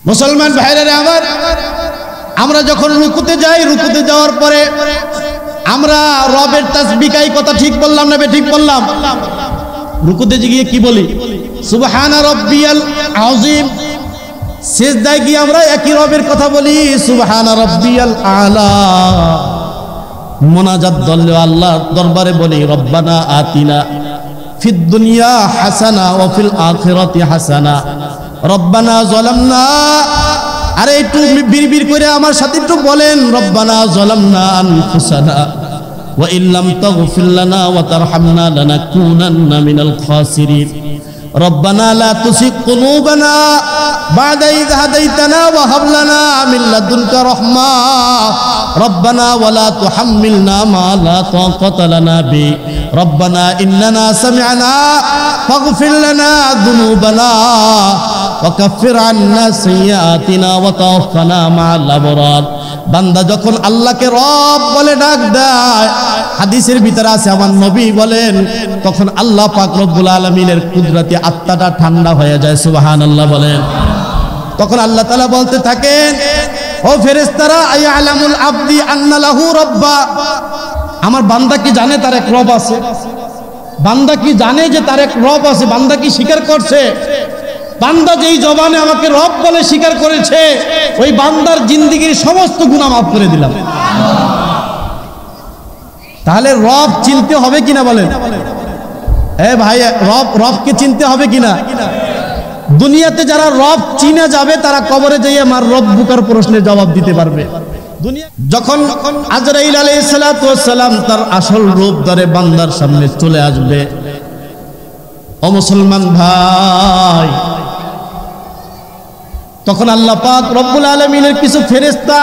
মুসলমান ভাইরা আমার, আমরা যখন রুকুতে যাই, রুকুতে যাওয়ার পরে আমরা রবের তাসবিহ গাই। কথা ঠিক বললাম না ঠিক বললাম? রুকুতে গিয়ে কি বলি? সুবহানা রাব্বিয়াল আযীম। সিজদায় গিয়ে আমরা একই রবের কথা বলি, সুবহানা রাব্বিয়াল আলা। মুনাজাত দলে আল্লাহর দরবারে বলি, রব্বানা আতিনা ফিদ দুনিয়া হাসানা ওয়া ফিল আখিরাতি হাসানা রব্বানা যালামনা। আরে একটু বিড়বিড় করে আমার সাথে একটু বলেন, রব্বানা যালামনা আনফুসানা ওয়া ইল্লাম তাগফির লানা ওয়া তারহামনা লানাকুনান্না মিনাল খাসিরিন। রব্বানা লা তুসিগ কুলুবানা বা'দা ইয হাদাইতানা ওয়া হাব লানা মিন লাদুনকা রাহমা রব্বানা ওয়া লা তুহাম্মিলনা মা লা তাকাতা লানা বি রব্বানা ইন্নানা সামি'না ফাগফির লানা যুনুবানা ওয়া কাফির আন্না সাইয়্যাতিনা ওয়া তাওফানা মা'আল আবরার। বান্দা যখন আল্লাহকে রব বলে ডাক দেয়, হাদিসের ভিতরে আছে আমার নবী বলেন, তখন আল্লাহ পাক রব্বুল আলামিনের কুদরতি আত্মাটা ঠান্ডা হয়ে যায়। সুবহানাল্লাহ বলেন। তখন আল্লাহ তাআলা বলতে থাকেন, ও ফেরেশতারা, আয়ালামুল আবদি আন্না লাহু রাব্বা। আমার বান্দা কি জানে তার এক রব আছে? বান্দা কি জানে যে তার এক রব আছে? বান্দা কি স্বীকার করছে? বান্দা যেই জবানে আমাকে রব বলে স্বীকার করেছে, ওই বান্দার জিন্দেগীর সমস্ত গুনাহ মাফ করে দিলাম। তাহলে রব চিনতে হবে কিনা বলেন? ভাই, রবকে চিনতে হবে কিনা? দুনিয়াতে যারা রব চিনে যাবে, তারা কবরে যেয়ে আমার রব্বুকার প্রশ্নের জবাব দিতে পারবে। যখন আজরাইল আলাইহিস সালাতু ওয়াস সালাম তার আসল রূপ ধরে বান্দার সামনে চলে আসবে, ও মুসলমান ভাই, তখন আল্লাহ পাক রব্বুল আলামিনের কিছু ফেরেশতা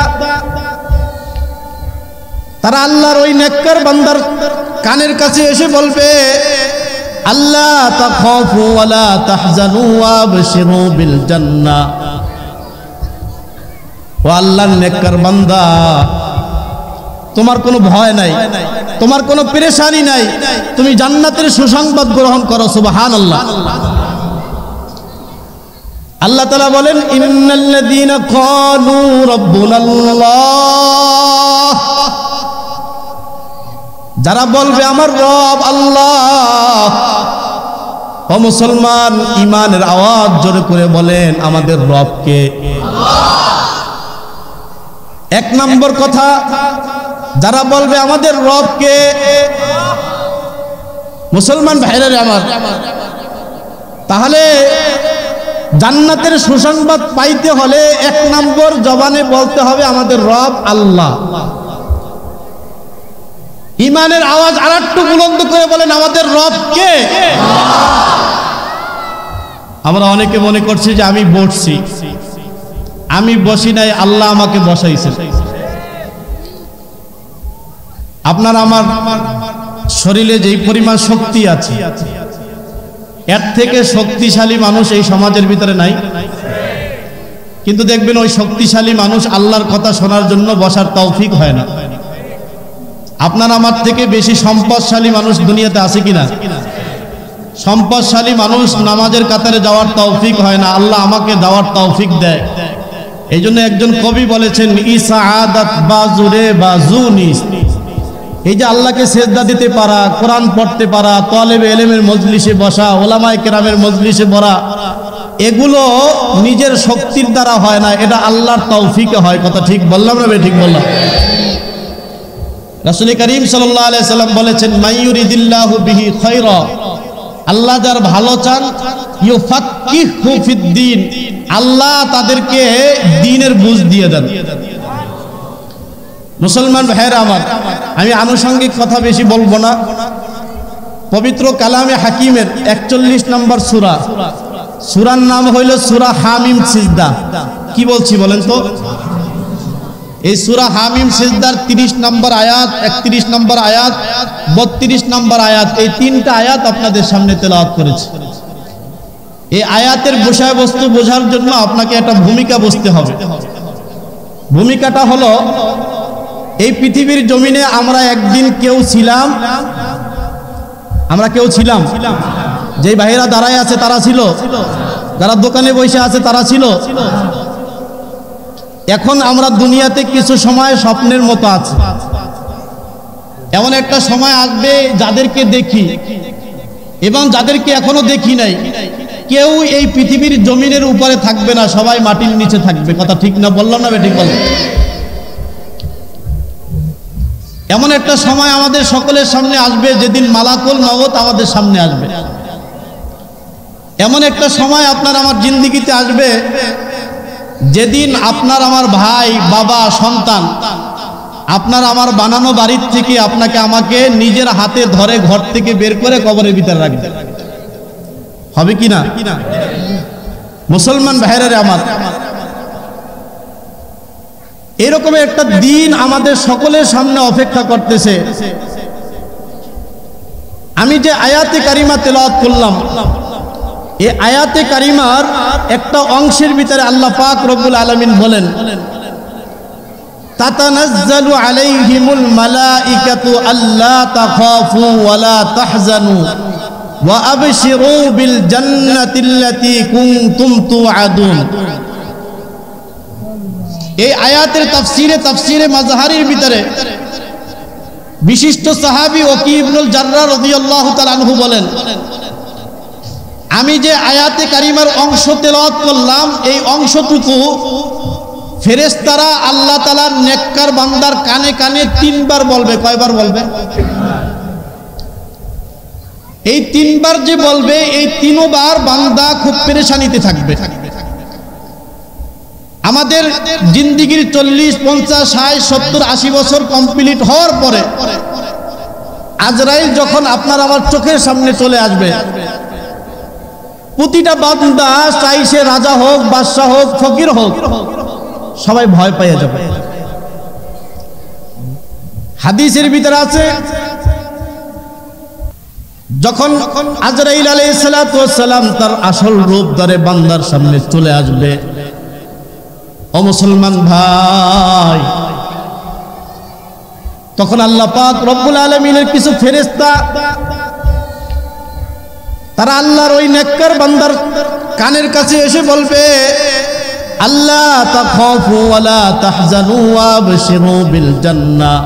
তারা আল্লাহর ওই নেককার বান্দার কানের কাছে এসে বলবে, আল্লাহ তাখাফু ওয়া লা তাহজানু ওয়া আবশিরু বিল জান্নাহ। ও আল্লাহর নেককার বান্দা, তোমার কোনো ভয় নাই, তোমার কোনো পেরেশানি নাই, তুমি জান্নাতের সুসংবাদ গ্রহণ করো। সুবহানাল্লাহ। আল্লাহ তাআলা বলেন, ইন্নাল্লাযীনা ক্বালু রাব্বুনাল্লাহ, যারা বলবে আমার রব আল্লাহ। ও মুসলমান, ঈমানের আওয়াজ জোরে করে বলেন, আমাদের রব কে? এক নম্বর কথা, যারা বলবে আমাদের রব কে, মুসলমান ভাইরা আমার, তাহলে জান্নাতের সুসংবাদ পাইতে হলে এক নম্বর জবানে বলতে হবে আমাদের রব আল্লাহ। ঈমানের আওয়াজ আরেকটু বুলন্দ করে বলেন, আমাদের রব কে? আমরা অনেকে মনে করছি যে আমি বসছি, আমি বসি নাই, আল্লাহ আমাকে বসাইছে। আপনার আমার শরীরে যেই পরিমাণ শক্তি আছে, এর থেকে শক্তিশালী মানুষ এই সমাজের ভিতরে নাই। কিন্তু দেখবেন ওই শক্তিশালী মানুষ আল্লাহর কথা শোনার জন্য বসার তৌফিক হয় না। আপনার আমার থেকে বেশি সম্পদশালী মানুষ দুনিয়াতে আছে কিনা? সম্পদশালী মানুষ নামাজের কাতারে যাওয়ার তৌফিক হয় না, আল্লাহ আমাকে যাওয়ার তৌফিক দেয়। এই জন্য একজন কবি বলেছেন, ইসাআদাত বাজুরে বাজুনিস। এই যে আল্লাহকে সেজদা দিতে পারা, কোরআন পড়তে পারা, তালেবে ইলমের মজলিসে বসা, উলামায়ে কেরামের মজলিসে বসা, এগুলো নিজের শক্তির দ্বারা হয় না, এটা আল্লাহর তৌফিকে হয়। কথা ঠিক বললাম না ঠিক বললাম? রাসূল করিম সাল্লাল্লাহু আলাইহি সাল্লাম বলেছেন, মাইয়ুরিদিল্লাহু বিহি খায়রা, আল্লাহ যার ভালো চান, ইউফাক্কিহু ফিদ্দিন, আল্লাহ তাদেরকে দ্বীনের বুঝ দিয়ে দেন। মুসলমান ভাইরা আমার, আমি আনুষঙ্গিক কথা বেশি বলবো না। পবিত্র কালামে হাকিমের 41 নম্বর সূরা, সূরার নাম হইল সূরা হামিম সিজদা। কি বলছি বলেন তো? এই সূরা হামিম সিজদার 30 নম্বর আয়াত, 31 নম্বর আয়াত, 32 নম্বর আয়াত, এই তিনটা আয়াত আপনাদের সামনে তেলাওয়াত করেছি। এই আয়াতের বিষয়বস্তু বোঝার জন্য আপনাকে একটা ভূমিকা বুঝতে হবে। ভূমিকাটা হলো, এই পৃথিবীর জমিনে আমরা একদিন কেউ ছিলাম, আমরা কেউ ছিলাম, যেই ভাইয়েরা দাঁড়ায় আছে তারা ছিল, যারা দোকানে বসে আছে তারা ছিল, এখন আমরা দুনিয়াতে কিছু সময় স্বপ্নের মতো আছি, এমন একটা সময় আসবে যাদেরকে দেখি এবং যাদেরকে এখনো দেখি নাই, কেউ এই পৃথিবীর জমিনের উপরে থাকবে না, সবাই মাটির নিচে থাকবে। কথা ঠিক না বললাম না? ঠিক বললাম। এমন একটা সময় আমাদের সকলের সামনে আসবে যেদিন মালাকুল মউত আমাদের সামনে আসবে। এমন একটা সময় আপনার আমার জিন্দেগিতে আসবে যেদিন আপনার আমার ভাই, বাবা, সন্তান আপনার আমার বানানো বাড়ির থেকে আপনাকে আমাকে নিজের হাতে ধরে ঘর থেকে বের করে কবরের ভিতরে রাখবে। হবে কি না? মুসলমান ভাইরা আমার, এরকম একটা দিন আমাদের সকলের সামনে অপেক্ষা করতেছে। আমি যে আয়াতে কারিমা তেলাওয়াত করলাম, এই আয়াতে কারিমার একটা অংশের ভিতরে আল্লাহ পাক রব্বুল আলামিন বলেন, তাতানাজ্জালু আলাইহিমুল মালাইকাতু আল্লা তাখাফু ওয়ালা তাহজানু ওয়া আবশিরু বিল জান্নাতিল্লাতী কুনতুম তুআদুন। এই আয়াতের তাফসিরে মাজহারির ভিতরে বিশিষ্ট সাহাবী ওকি ইবনুল জাররাহ রাদিয়াল্লাহু তাআলা আনহু বলেন, আমি যে আয়াতে কারিমার অংশ তেলাওয়াত করলাম, এই অংশটুকু ফেরেশতারা আল্লাহ তাআলার নেককার বান্দার কানে কানে 3 বার বলবে। কয়বার বলবে? এই 3 বার যে বলবে, এই 3 বার বান্দা খুব পেরেশানিতে থাকবে। আমাদের জিন্দেগির 40, 50, 60, 70, 80 বছর কমপ্লিট হওয়ার পরে আজরাইল যখন আপনার আমার চোখের সামনে চলে আসবে, প্রতিটা বান্দা, চাই সে রাজা হোক, বাদশাহ হোক, ফকির হোক, সবাই ভয় পেয়ে যাবে। হাদিসের ভিতরে আছে, যখন আজরাইল আলাইহিস সালাতু ওয়াস সালাম তার আসল রূপ ধরে বান্দার সামনে চলে আসবে, ও মুসলমান ভাই, তখন আল্লাহ পাক রব্বুল আলামিনের কিছু ফেরেশতা তারা আল্লাহর ওই নেককার বান্দার কানের কাছে এসে বলবে, আল্লাহ তাখাফু ওয়ালা তাহজানু ওয়াবশিরু বিল জান্নাহ।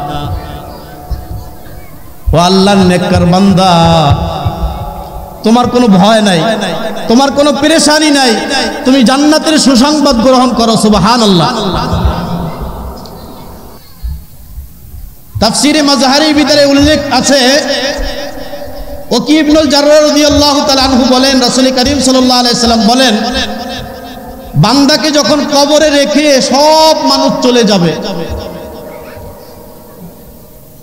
ও আল্লাহর নেককার বান্দা, তোমার কোনো ভয় নাই, তোমার কোনো পেরেশানি নাই, তুমি জান্নাতের সুসংবাদ গ্রহণ করো। সুবহানাল্লাহ। তাফসিরে মাজহারির ভিতরে উল্লেখ আছে, ওকি ইবনুল জাররাহ রাদিয়াল্লাহু তাআলা আনহু বলেন, রাসূল করিম সাল্লাল্লাহু আলাইহি সাল্লাম বলেন, বান্দাকে যখন কবরে রেখে সব মানুষ চলে যাবে,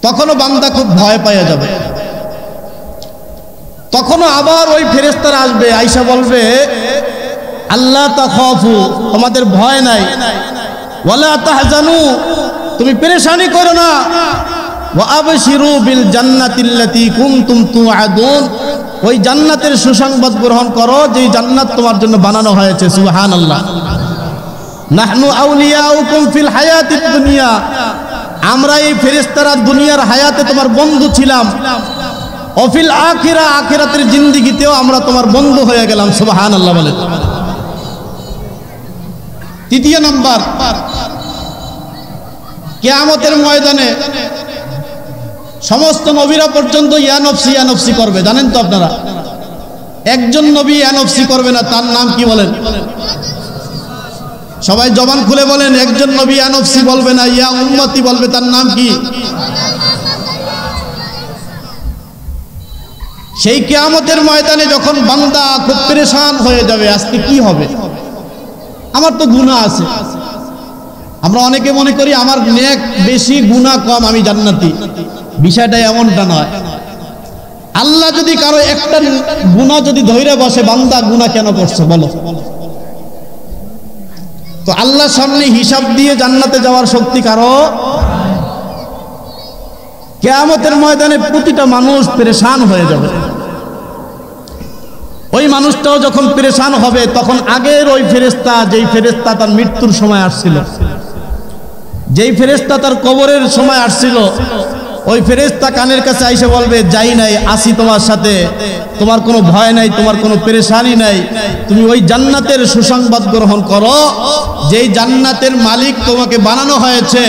তখনও বান্দা খুব ভয় পেয়ে যাবে। তখনও আবার ওই ফেরেশতারা আসবে, আয়েশা বলবে, আল্লাহ তাখাফু, তোমাদের ভয় নাই, ওয়ালা তাহজানু, তুমি পেরেশানি করো না, ওয়া আবশিরু বিল জান্নাতিল্লাতী কুনতুম তুআদুন, ওই জান্নাতের সুসংবাদ গ্রহণ করো যে জান্নাত তোমার জন্য বানানো হয়েছে। সুবহানাল্লাহ। নাহনু আউলিয়াউকুম ফিল হায়াতিদ দুনিয়া, আমরা এই ফেরেশতারা দুনিয়ার হায়াতে তোমার বন্ধু ছিলাম, অফিল আখিরা, আখিরাতের জিন্দেগিতেও আমরা তোমার বন্ধু হয়ে গেলাম। সুবহানাল্লাহ বলে। তৃতীয় নাম্বার, কিয়ামতের ময়দানে সমস্ত নবীরা পর্যন্ত ইয়া নফসি ইয়া নফসি করবে। জানেন তো আপনারা, একজন নবী ইয়া নফসি করবে না, তার নাম কি বলেন? সবাই জবান খুলে বলেন, একজন নবী ইয়া নফসি বলবে না, ইয়া উম্মতি বলবে, তার নাম কি? সেই কিয়ামতের ময়দানে যখন বান্দা খুব পেরেশান হয়ে যাবে, আজকে কি হবে, আমার তো গুনাহ আছে। আমরা অনেকে মনে করি আমার নেক বেশি, গুনাহ কম, আমি জান্নাতি। বিষয়টা এমনটা নয়। আল্লাহ যদি কারো একটা গুনাহ যদি ধরে বসে, বান্দা গুনাহ কেন করছে বলো, তো আল্লাহর সামনে হিসাব দিয়ে জান্নাতে যাওয়ার শক্তি কারো। কিয়ামতের ময়দানে প্রতিটা মানুষ পেরেশান হয়ে যাবে। ওই মানুষটাও যখন পেরেশান হবে, তখন আগের ওই ফেরেশতা, যেই ফেরেশতা তার মৃত্যুর সময় আসছিল, যেই ফেরেশতা তার কবরের সময় আসছিল, ওই ফেরেশতা কানের কাছে আইসে বলবে, যাই নাই, আসি তোমার সাথে, তোমার কোনো ভয় নাই, তোমার কোনো পেরেশানি নাই, তুমি ওই জান্নাতের সুসংবাদ গ্রহণ করো যেই জান্নাতের মালিক তোমাকে বানানো হয়েছে।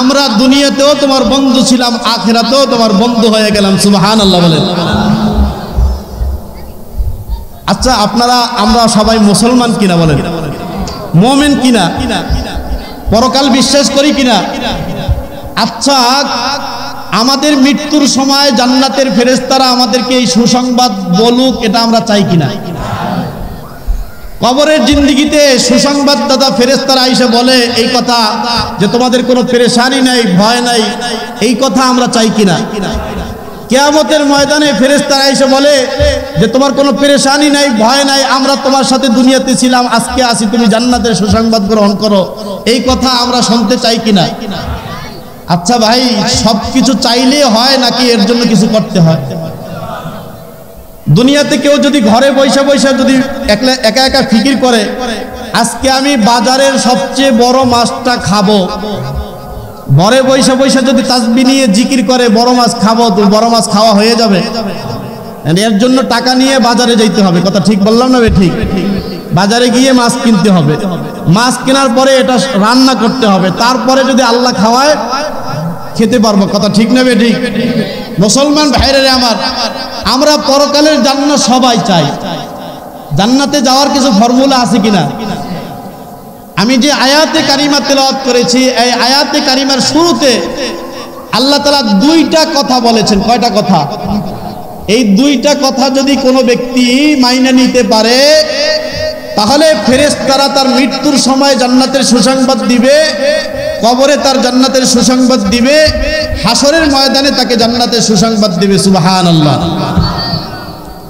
আমরা দুনিয়াতেও তোমার বন্ধু ছিলাম, আখিরাতেও তোমার বন্ধু হয়ে গেলাম। সুবহানাল্লাহ বলেন। আচ্ছা, আমরা সবাই মুসলমান কিনা বলেন? মুমিন কিনা? পরকাল বিশ্বাস করি কিনা? আচ্ছা, আমাদের মৃত্যুর সময় জান্নাতের ফেরেশতারা আমাদেরকে এই সুসংবাদ বলুক, এটা আমরা চাই কিনা? কবরের জিন্দেগিতে সুসংবাদদাতা ফেরেশতারা এসে বলে এই কথা যে তোমাদের কোনো পেরেশানি নাই, ভয় নাই, এই কথা আমরা চাই কিনা? কিয়ামতের ময়দানে ফেরেশতারা এসে বলে যে তোমার কোনো পেরেশানি নাই, ভয় নাই, আমরা তোমার সাথে দুনিয়াতে ছিলাম, আজকে আসি, তুমি জান্নাতের সুসংবাদ গ্রহণ করো, এই কথা আমরা শুনতে চাই কিনা? আচ্ছা ভাই, সবকিছু চাইলে হয় নাকি এর জন্য কিছু করতে হয়? দুনিয়াতে কেউ যদি ঘরে বৈশা বৈশা যদি একা একা ফিকির করে, আজকে আমি বাজারের সবচেয়ে বড় মাছটা খাবো, ঘরে বৈশা বৈশা যদি তাসবিহ নিয়ে জিকির করে বড় মাছ খাবো, তো বড় মাছ খাওয়া হয়ে যাবে? এর জন্য টাকা নিয়ে বাজারে যাইতে হবে। কথা ঠিক বললাম না? ঠিক। বাজারে গিয়ে মাছ কিনতে হবে, মাছ কেনার পরে এটা রান্না করতে হবে, তারপরে যদি আল্লাহ খাওয়ায় খেতে পারবো। কথা ঠিক না? ঠিক। মুসলমান ভাইরা আমার, আমরা পরকালের জান্নাত সবাই চাই। জান্নাতে যাওয়ার কিছু ফর্মুলা আছে কিনা? আমি যে আয়াতে কারিমা তেলাওয়াত করেছি, এই আয়াতে কারিমার শুরুতে আল্লাহ তাআলা দুইটা কথা বলেছেন। কয়টা কথা? এই দুইটা কথা যদি কোনো ব্যক্তি মাইনা নিতে পারে, তাহলে ফেরেশতারা তার মৃত্যুর সময় জান্নাতের সুসংবাদ দিবে, কবরে তার জান্নাতের সুসংবাদ দিবে, হাসরের ময়দানে তাকে জান্নাতের সুসংবাদ দিবে। সুবহানাল্লাহ।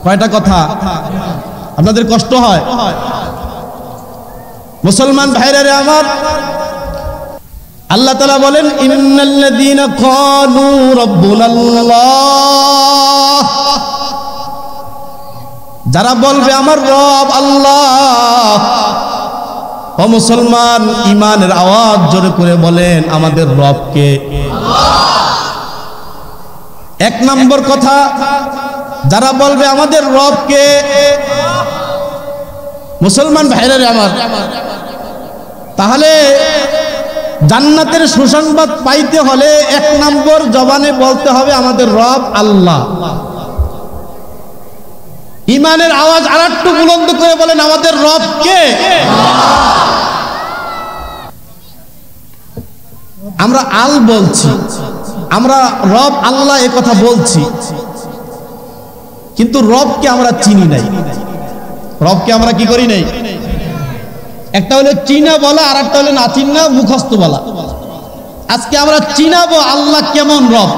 কয়টা কথা? আপনাদের কষ্ট হয়? মুসলমান ভাইরা রে আমার, আল্লাহ তাআলা বলেন, ইন্নাল্লাযীনা ক্বালু রাব্বুনাল্লাহ, যারা বলবে আমার রব আল্লাহ। ও মুসলমান, ঈমানের আওয়াজ জোরে করে বলেন, আমাদের রব কে? এক নম্বর কথা, যারা বলবে আমাদের রব কে, মুসলমান ভাইরা রে আমার, তাহলে জান্নাতের সুসংবাদ পাইতে হলে এক নম্বর জবানে বলতে হবে আমাদের রব আল্লাহ। ঈমানের আওয়াজ আরেকটু বুলন্দ করে বলেন, আমাদের রব কে? আমরা আল বলছি, আমরা রব আল্লাহ এ কথা বলছি, কিন্তু রবকে আমরা চিনি নাই। রবকে আমরা কি করি নাই? একটা হলো চিনা বলা, আর একটা হলো না চিনা মুখস্থ বলা। আজকে আমরা চিনাবো আল্লাহ কেমন রব।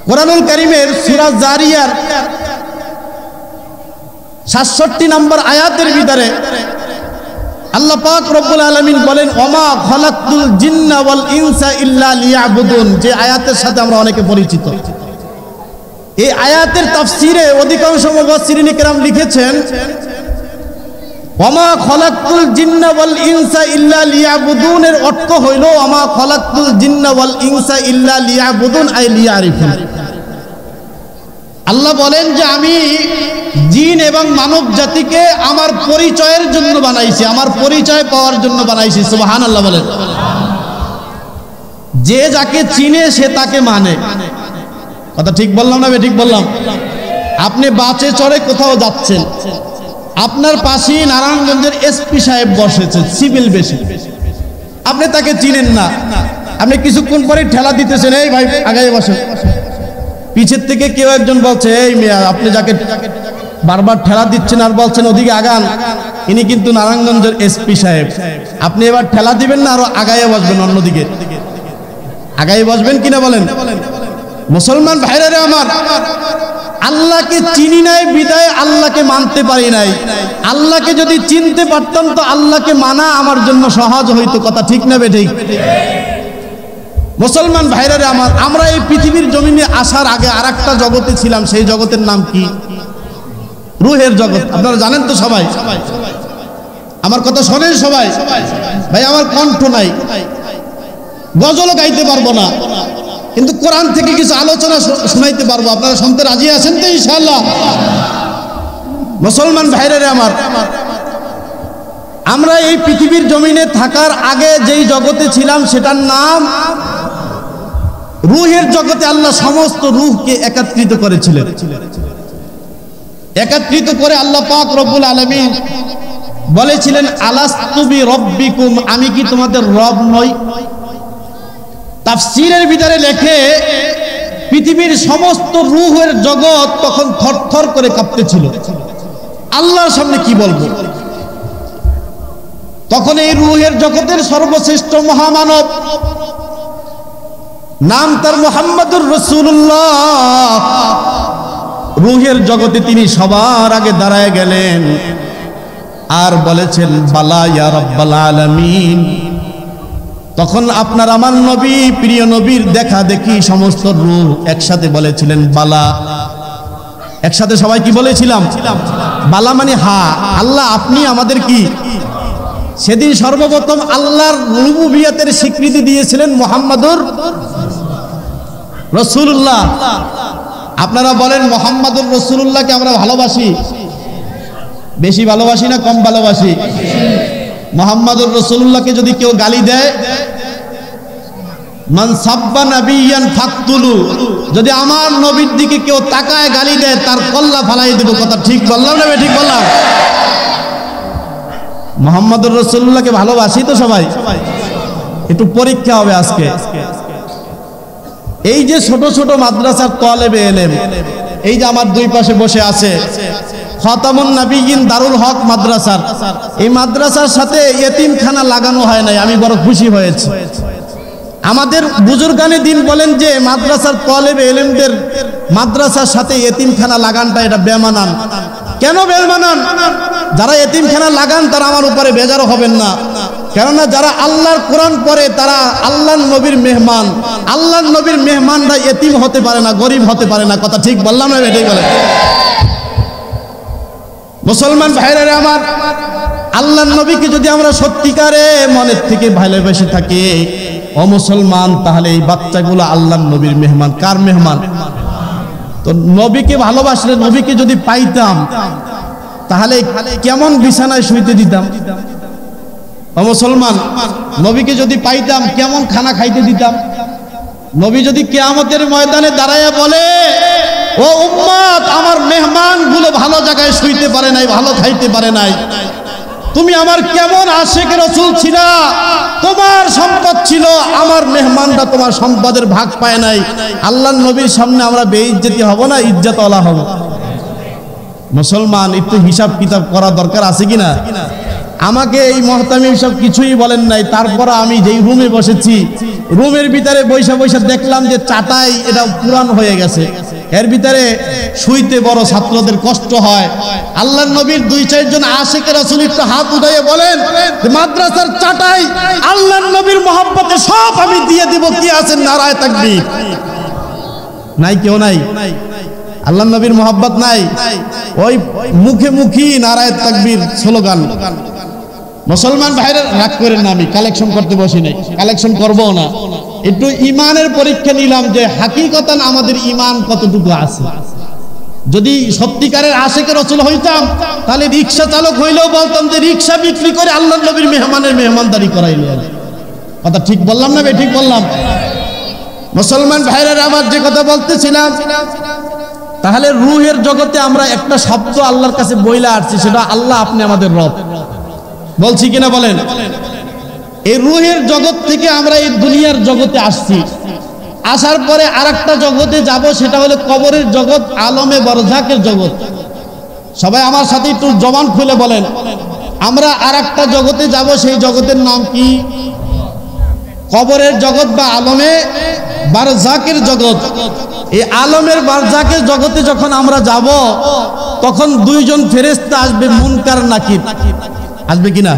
কোরআনুল কারীমের সূরা জারিয়ার ৬৭ নম্বর আয়াতের ভিতরে আল্লাহ পাক রব্বুল আলামিন বলেন, ওমা খালাকতুল জিন্না ওয়াল ইনসা ইল্লা লিয়াবুদুন, যে আয়াতের সাথে আমরা অনেকে পরিচিত। এই আয়াতের তাফসিরে অধিকাংশ মুফাসসিরিন কিরাম লিখেছেন, ওমা খালাকতুল জিন্না ওয়াল ইনসা ইল্লা লিয়াবুদুন এর অর্থ হইল, ওমা খালাকতুল জিন্না ওয়াল ইনসা ইল্লা লিয়াবুদুন আই লিয়ারিফুন। আল্লাহ বলেন যে আমি জিন এবং মানব জাতিকে আমার পরিচয়ের জন্য বানাইছি, আমার পরিচয় পাওয়ার জন্য বানাইছি। সুবহানাল্লাহ বলেন। যে যাকে চিনে সে তাকে মানে। কথা ঠিক বললাম না? ঠিক বললাম। আপনি বাসে চড়ে কোথাও যাচ্ছেন, আপনার পাশেই নারায়ণগঞ্জের এসপি সাহেব বসেছে সিভিল বেশি, আপনি তাকে চিনেন না, আপনি কিছুক্ষণ পরে ঠেলা দিতেছেন, এই ভাই আগায় বসেন। পিছের থেকে কেউ একজন বলছে, এই মিয়া আপনি যাকে বারবার ঠেলা দিচ্ছেন আর বলছেন ওদিকে আগান, ইনি কিন্তু নারায়ণগঞ্জের এসপি সাহেব। আপনি এবার ঠেলা দিবেন না, আরো আগায় বসবেন, অন্যদিকে আগায় বসবেন কিনা বলেন? মুসলমান ভাইরা রে আমার, আল্লাহকে চিনি নাই বিদায় আল্লাহকে মানতে পারি নাই। আল্লাহকে যদি চিনতে পারতাম তো আল্লাহকে মানা আমার জন্য সহজ হইতো। কথা ঠিক না বেঠিক? মুসলমান ভাইরা রে আমার, আমরা এই পৃথিবীর জমিনে আসার আগে আরেকটা জগতে ছিলাম, সেই জগতের নাম কি? রূহের জগৎ। আপনারা জানেন তো সবাই? আমার কথা শোনেন সবাই? ভাই আমার কণ্ঠ নাই, গজলও গাইতে পারবো না, কিন্তু কোরআন থেকে কিছু আলোচনা শোনাইতে পারবো। আপনারা শুনতে রাজি আছেন তো ইনশাআল্লাহ? মুসলমান ভাইরা আমার, আমরা এই পৃথিবীর জমিনে থাকার আগে যেই জগতে ছিলাম সেটার নাম রূহের জগতে। আল্লাহ সমস্ত রূহকে একত্রিত করেছিলেন। একত্রিত করে আল্লাহ পাক রব্বুল আলামিন বলেছিলেন, আলাস্তু বিরব্বিকুম, আমি কি তোমাদের রব নই? তাফসীরের ভিতরে লেখে পৃথিবীর সমস্ত রূহের জগৎ তখন থরথর করে কাঁপতেছিল। আল্লাহর সামনে কি বলবো? তখন এই রূহের জগতের সর্বশ্রেষ্ঠ মহামানব, নাম তার মুহাম্মদুর রাসূলুল্লাহ, রূহের জগতে তিনি সবার আগে দাঁড়ায় গেলেন আর বলেছেন, বালা ইয়া রাব্বাল আলামিন। তখন আপনার আমার নবী, প্রিয় নবীর দেখা দেখি সমস্ত রূহ একসাথে বলেছিলেন বালা। একসাথে সবাই কি বলেছিলাম? বালা মানে হা। আল্লাহ আপনি আমাদের কি? সেদিন সর্বপ্রথম আল্লাহর রুবুবিয়তের স্বীকৃতি দিয়েছিলেন মুহাম্মদুর রাসূলুল্লাহ। আপনারা বলেন মুহাম্মদুর রাসূলুল্লাহকে আমরা ভালোবাসি? বেশি ভালোবাসি না কম ভালোবাসি? মুহাম্মদুর রাসূলুল্লাহকে যদি কেউ গালি দেয়, মান সাব্বা নাবিয়ান ফাকতুলু, যদি আমার নবীর দিকে কেউ তাকায় গালি দেয় তার কল্লা ফালাই দেব। কথা ঠিক বললাম না? ঠিক বললাম? মুহাম্মদুর রাসূলুল্লাহকে ভালোবাসি তো সবাই? একটু পরীক্ষা হবে আজকে। এই যে ছোট ছোট মাদ্রাসার তালেবে ইলম, এই যে আমার দুই পাশে বসে আছে খতামুন নবিয়্যিন দারুল হক মাদ্রাসার, এই মাদ্রাসার সাথে এতিমখানা লাগানো হয় নাই, আমি বড় খুশি হয়েছি। আমাদের বুজুর্গানে দিন বলেন যে মাদ্রাসার তালেবে ইলমদের মাদ্রাসার সাথে এতিমখানা লাগানটা এটা বেমানান। কেন বেমানান? যারা এতিমখানা লাগান তারা আমার উপরে বেজার হবেন না, কেননা যারা আল্লাহর কোরআন পড়ে তারা আল্লাহর নবীর মেহমান। আল্লাহর নবীর মেহমানরা এতিম হতে পারে না, গরিব হতে পারে না। কথা ঠিক বললাম না? এটাই বলে। মুসলমান ভাইরা আমার, আল্লাহর নবীকে যদি আমরা সত্যিকারে মনের থেকে ভালোবেসে থাকি ও মুসলমান, তাহলে এই বাচ্চাগুলো আল্লাহর নবীর মেহমান। কার মেহমান? তো নবীকে ভালোবাসলে, নবীকে যদি পাইতাম তাহলে কেমন বিছানায় শুইতে দিতাম? ও মুসলমান, নবীকে যদি পাইতাম কেমন খানা খাইতে দিতাম? নবী যদি কিয়ামতের ময়দানে দাঁড়ায় বলে, ও উম্মত, আমার মেহমান গুলো ভালো জায়গায় শুইতে পারে নাই, ভালো খাইতে পারে নাই, তুমি আমার কেমন আশিক রাসূল ছিলা, তোমার সম্পদ ছিল, আমার মেহমানরা তোমার সম্পদের ভাগ পায় নাই, আল্লাহর নবীর সামনে আমরা বেইজ্জতি হব না, ইজ্জতওয়ালা হব? মুসলমান, একটু হিসাব কিতাব করা দরকার আছে কিনা? আমাকে এই মহতামিম সব কিছুই বলেন নাই, তারপর আমি যেই রুমে বসেছি, রুমের ভিতরে বৈশা বৈশা দেখলাম যে চাটাই এটা পুরান হয়ে গেছে, এর ভিতরে শুইতে বড় ছাত্রদের কষ্ট হয়। আল্লাহর নবীর দুই চারজন আশিক রাসূল একটু হাত উঠাইয়ে বলেন, মাদ্রাসার চাটাই আল্লাহর নবীর মহব্বতে সব আমি দিয়ে দিব। কি আছেন? নারায়ে তাকবীর। নাই? কেউ নাই? আল্লাহর নবীর মহব্বত নাই? ওই মুখে মুখী নারায়ে তাকবীর স্লোগান। মুসলমান ভাইরা রাগ করেন না, আমি কালেকশন করতে বসি নাই, কালেকশন করবো না। একটু ইমানের পরীক্ষা নিলাম যে হাকিকতান আমাদের ইমান কতটুকু আছে। যদি সত্যিকারের আশিক রাসূল হইতাম তাহলে রিকশা চালক হইলেও বলতাম যে রিকশা বিক্রি করে আল্লাহর নবীর মেহমানের মেহমানদারি করাইলো। কথা ঠিক বললাম না? ঠিক বললাম? মুসলমান ভাইরা আমার, যে কথা বলতেছিলাম, তাহলে রূহের জগতে আমরা একটা শব্দ আল্লাহর কাছে বইলা আসছি, সেটা আল্লাহ আপনি আমাদের রব। বলছি কিনা বলেন? এই রূহের জগৎ থেকে আমরা এই দুনিয়ার জগতে আসছি, আসার পরে আরেকটা জগতে যাব, সেটা হলো কবরের জগৎ, আলমে বারজাকের জগৎ। সবাই আমার সাথে একটু জবান খুলে বলেন, আমরা আরেকটা জগতে যাব, সেই জগতের নাম কি? কবরের জগৎ বা আলমে বারজাকের জগৎ। এই আলমের বারজাকের জগতে যখন আমরা যাব, তখন দুইজন ফেরেশতা আসবে, মুনকার নাকির। আসবে কিনা?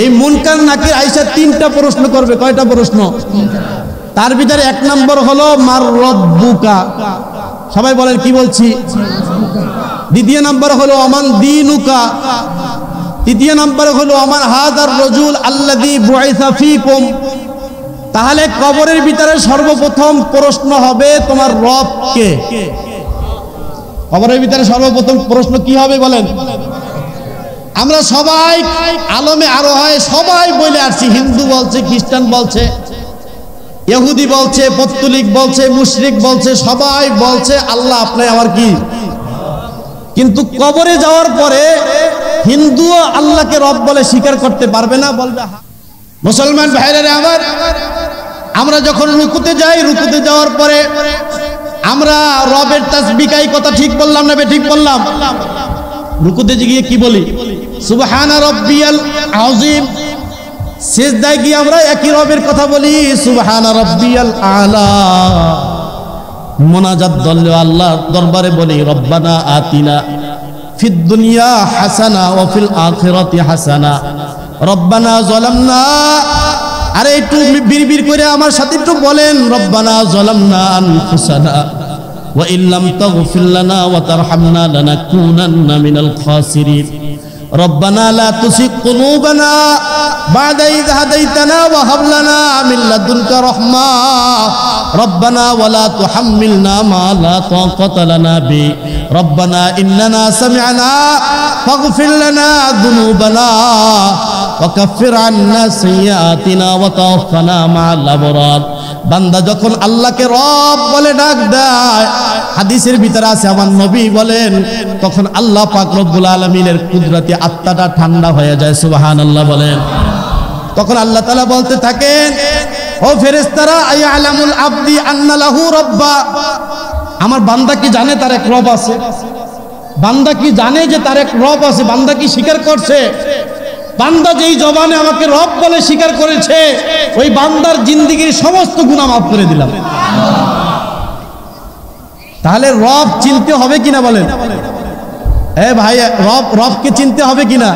এই মুনকার নাকির আইসা তিনটা প্রশ্ন করবে। কয়টা প্রশ্ন? তার ভিতরে এক নম্বর হলো মার রব্বুকা, সবাই বলেন কি বলছি? দ্বিতীয় নম্বর হলো আমান দীনুকা, তৃতীয় নম্বর হলো আমান হাযার রাজুল আল্লাযী বুইসা ফীকুম, তাহলে কবরের ভিতরে সর্বপ্রথম প্রশ্ন হবে তোমার রব কে? কবরের ভিতরে সর্বপ্রথম প্রশ্ন কি হবে বলেন? আমরা সবাই আলমে আরো হয় সবাই বলে আসছি, হিন্দু বলছে, খ্রিস্টান বলছে, ইহুদি বলছে, পত্তলিক বলছে, মুশরিক বলছে, সবাই বলছে আল্লাহ আপনি আমার কি। কিন্তু কবরে যাওয়ার পরে হিন্দুও আল্লাহকে রব বলে স্বীকার করতে পারবে না, বলবে। মুসলমান ভাইরা আমার, আমরা যখন রুকুতে যাই, রুকুতে যাওয়ার পরে আমরা রবের তাসবিহ গাই, কথা ঠিক বললাম না ঠিক বললাম? রুকুতে গিয়ে কি বলি? সুবহানা রাব্বিয়াল আযীম। সিজদায় গিয়ে আমরা একই রবের কথা বলি, সুবহানা রাব্বিয়াল আলা। মুনাজাত দলে আল্লাহর দরবারে বলি রব্বানা আতিনা ফিদ দুনিয়া হাসানা ওয়া ফিল আখিরাতি হাসানা রব্বানা যালামনা। আরে একটু বিড়বিড় করে আমার সাথে একটু বলেন, রব্বানা যালামনা আনফুসানা ওয়া ইল্লাম তাগফির লানা ওয়া তারহামনা লানাকুনান্না মিনাল খাসিরিন। রব্বানা লা তুসিগ কুলুবানা বা'দা ইয হাদাইতানা ওয়া হাব লানা মিন লাদুনকা রাহমা রব্বানা ওয়া লা তুহাম্মিলনা মা লা তাকাতা লানা বি রব্বানা ইন্নানা সামি'না ফাগফির লানা যুনুবানা ওয়া কাফির আন্না সাইয়্যাতিনা ওয়া তাওফানা মা'আল আবরার। বান্দা যখন আল্লাহকে রব বলে ডাক দেয়, হাদিসের ভিতরে আছে আমার নবী বলেন, তখন আল্লাহ পাক রব্বুল আলামিনের কুদরতি আত্মাটা ঠান্ডা হয়ে যায়। সুবহানাল্লাহ বলেন। তখন আল্লাহ তাআলা বলতে থাকেন, ও ফেরেশতারা, আয়ালামুল আবদি আন্না লাহু রাব্বা। আমার বান্দা কি জানে তার এক রব আছে? বান্দা কি জানে যে তার এক রব আছে? বান্দা কি স্বীকার করছে? বান্দা যেই জবানে আমাকে রব বলে স্বীকার করেছে, ওই বান্দার জিন্দেগীর সমস্ত গুনাহ মাফ করে দিলাম। তাহলে রব চিনতে হবে কিনা বলেন? ভাই, রবকে চিনতে হবে কিনা?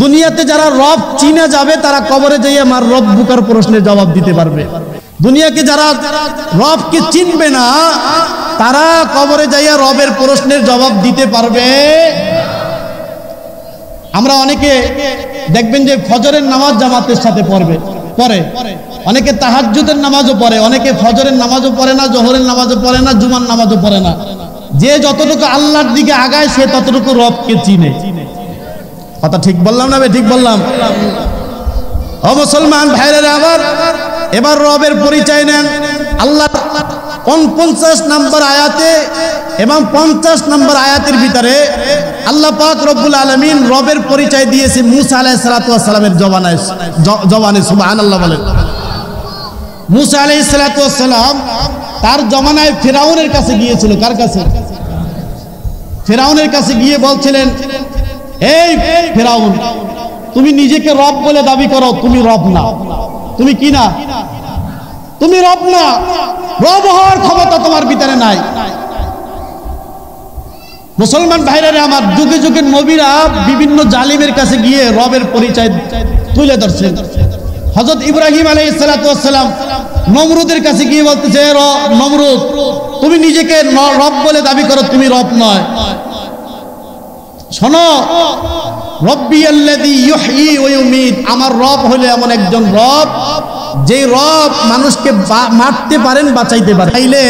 দুনিয়াতে যারা রব চিনা যাবে তারা কবরে যাইয়ে আমার রব বুকার প্রশ্নের জবাব দিতে পারবে। দুনিয়াকে যারা রবকে চিনবে না তারা কবরে যাইয়া রবের প্রশ্নের জবাব দিতে পারবে। আমরা অনেকে দেখবেন যে ফজরের নামাজ জামাতের সাথে পড়ে, অনেকে তাহাজ্জুদের নামাজও পড়ে, অনেকে ফজরের নামাজও পড়ে না, জোহরের নামাজও পড়ে না, জুমার নামাজও পড়ে না। যে যতটুকু আল্লাহর দিকে আগায় সে ততটুকু রবকে চিনে। কথা ঠিক বললাম না ঠিক বললাম? ও মুসলমান ভাইরা আমার, এবার রবের পরিচয় নেন। আল্লাহ 49 নম্বর আয়াতে এবং 50 নম্বর আয়াতের ভিতরে আল্লাহ পাক রব্বুল আলামিন রবের পরিচয় দিয়েছে মুসা আলাইহিস সালাতু ওয়াস সালামের জবানে। সুবহানাল্লাহ বলেন। মুসা আলাইহিস সালাতু ওয়াস সালাম তার জমানায় ফিরাউনের কাছে গিয়েছিল। কার কাছে? ফিরাউনের কাছে গিয়ে বলছিলেন, এই ফিরাউন, তুমি নিজেকে রব বলে দাবি করো, তুমি রব না। তুমি কি না? তুমি রব না। রব হওয়ার ক্ষমতা তোমার ভিতরে নাই। মুসলমান ভাইরা আমার, যুগে যুগে নবীরা বিভিন্ন জালিমের কাছে গিয়ে রবের পরিচয় তুলে ধরছেন। হযরত ইব্রাহিম আলাইহিস সালাতু ওয়াস সালাম নমরুদের কাছে গিয়ে বলতেছে, নমরুদ, তুমি নিজেকে রব বলে দাবি করো, তুমি রব নয়। শোনো, রব্বিয়াল্লাযী ইউহয়ী ওয়া ইউমীত, আমার রব হলো এমন একজন রব যে রব মানুষকে মারতে পারেন, বাঁচাইতে পারেন। তাইলে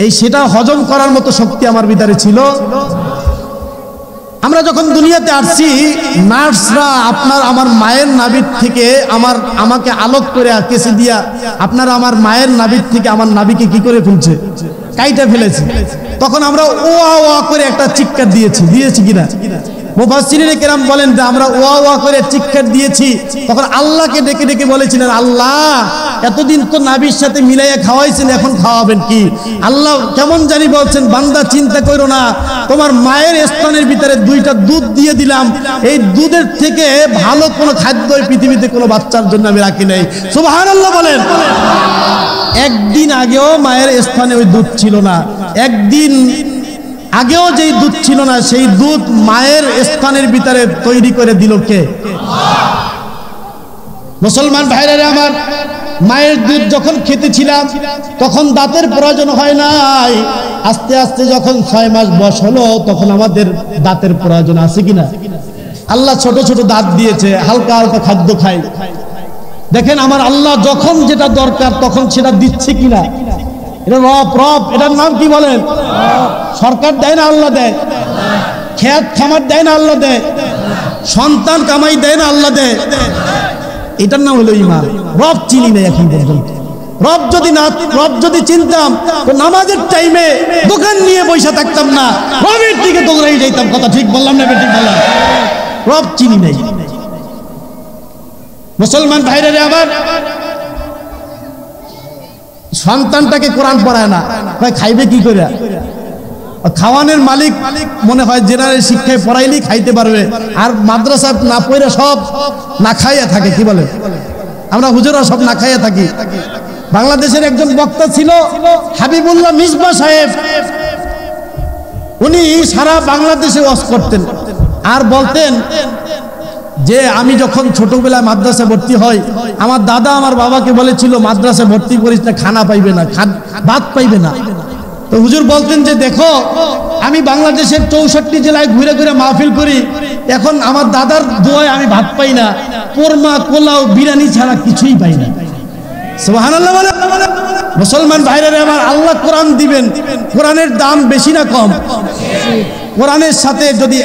এই সেটা হজম করার মতো শক্তি আমার ভিতরে ছিল। আমরা যখন দুনিয়াতে আসছি, নার্সরা আমার মায়ের নাভির থেকে আমাকে আলোক করে কেসে দিয়া আপনারা আমার মায়ের নাভির থেকে আমার নাভিকে কি করে ফেলছে? কাইটা ফেলেছে। তখন আমরা ওয়া ওয়া করে একটা চিৎকার দিয়েছি কিনা? মুফাসসিরিনে কেরাম বলেন যে আমরা ওয়া ওয়া করে চিৎকার দিয়েছি। তখন আল্লাহকে ডেকে ডেকে বলেছিলেন, আল্লাহ, এতদিন তো নাভির সাথে মিলাইয়া খাওয়াইছেন, এখন খাওয়াবেন কি? আল্লাহ কেমন জানি বলছেন, বান্দা চিন্তা করো না, তোমার মায়ের স্তনের ভিতরে 2টা দুধ দিয়ে দিলাম, এই দুধের থেকে ভালো কোনো খাদ্য পৃথিবীতে কোনো বাচ্চার জন্য আমি রাখি নাই। সুবহানাল্লাহ বলেন। একদিন আগেও মায়ের স্তনে ওই দুধ ছিল না। একদিন আগেও যেই দুধ ছিল না, সেই দুধ মায়ের স্তনের ভিতরে তৈরি করে দিল কে? মুসলমান ভাইরা আমার, মায়ের দুধ যখন খেতেছিলাম তখন দাঁতের প্রয়োজন হয় নাই। আস্তে আস্তে যখন 6 মাস বয়স হলো তখন আমাদের দাঁতের প্রয়োজন আছে কিনা? আল্লাহ ছোট ছোট দাঁত দিয়েছে, হালকা হালকা খাদ্য খাই। দেখেন আমার আল্লাহ যখন যেটা দরকার তখন সেটা দিচ্ছে কিনা। এটা রব, রব এটার নাম কি বলেন? সরকার দেয় না আল্লাহ দেয়? খেত খামার দেয় না আল্লাহ দেয়? সন্তান কামাই দেয় না আল্লাহ দেয়? এটার নাম হলো ঈমান। রব চিনি না এখন পর্যন্ত। রব যদি চিনতাম তো নামাজের টাইমে দোকান নিয়ে বসে থাকতাম না, রবের দিকে দৌড়াই যাইতাম। কথা ঠিক বললাম না বেঠিক বললাম? রব চিনি নাই। মুসলমান ভাইরা রে আমার, সন্তানটাকে কোরআন পড়ায় না, খাইবে কি করে? খাওয়ানোর মালিক মনে হয় জেনারেল শিক্ষায় পড়াইলেই খাইতে পারবে, আর মাদ্রাসা না পড়ে সব না খাইয়া থাকে। কি বলে? আমরা হুজুরা সব না খাইয়া থাকি। বাংলাদেশের একজন বক্তা ছিল হাবিবুল্লাহ মিসবাহ সাহেব, উনি সারা বাংলাদেশে ওয়াজ করতেন আর বলতেন যে আমি যখন ছোটবেলায় মাদ্রাসা ভর্তি হই, আমার দাদা আমার বাবাকে বলেছিল মাদ্রাসা ভর্তি করিস না, খানা পাইবে না, ভাত পাইবে না। তো হুজুর বলতেন যে দেখো আমি বাংলাদেশের 64 জেলায় ঘুরে ঘুরে মাহফিল করি, এখন আমার দাদার দোয়ায় আমি ভাত পাই না, কোরমা পোলাও বিরিয়ানি ছাড়া কিছুই পাই না। সুবহানাল্লাহ বলে। মুসলমান ভাইরা আমার, আল্লাহ কোরআন দিবেন, কোরআনের দাম বেশি না কম? কোরআনের সাথে যদি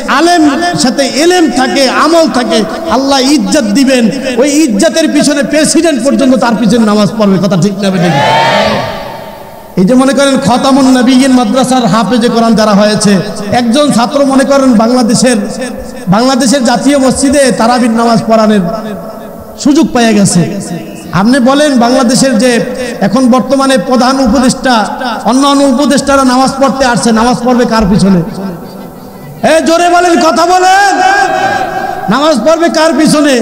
সাথে এলেম থাকে, আমল থাকে, আল্লাহ ইজ্জত দিবেন। ওই ইজ্জতের পিছনে প্রেসিডেন্ট পর্যন্ত তার পিছনে নামাজ পড়বে। কথা ঠিক না বেঠিক? এই যে মনে করেন খতামুন নবীয়িন মাদ্রাসার হাফেজে কোরআন যারা হয়েছে, একজন ছাত্র মনে করেন বাংলাদেশের জাতীয় মসজিদে তারাবির নামাজ পড়ানোর সুযোগ পেয়ে গেছে। আপনি বলেন বাংলাদেশের যে এখন বর্তমানে প্রধান উপদেষ্টা, অন্যান্য উপদেষ্টারা নামাজ পড়তে আসছে, নামাজ পড়বে কার পিছনে? জোরে বলেন, কথা বলেন। নামাজ পড়বে কার পিছনে?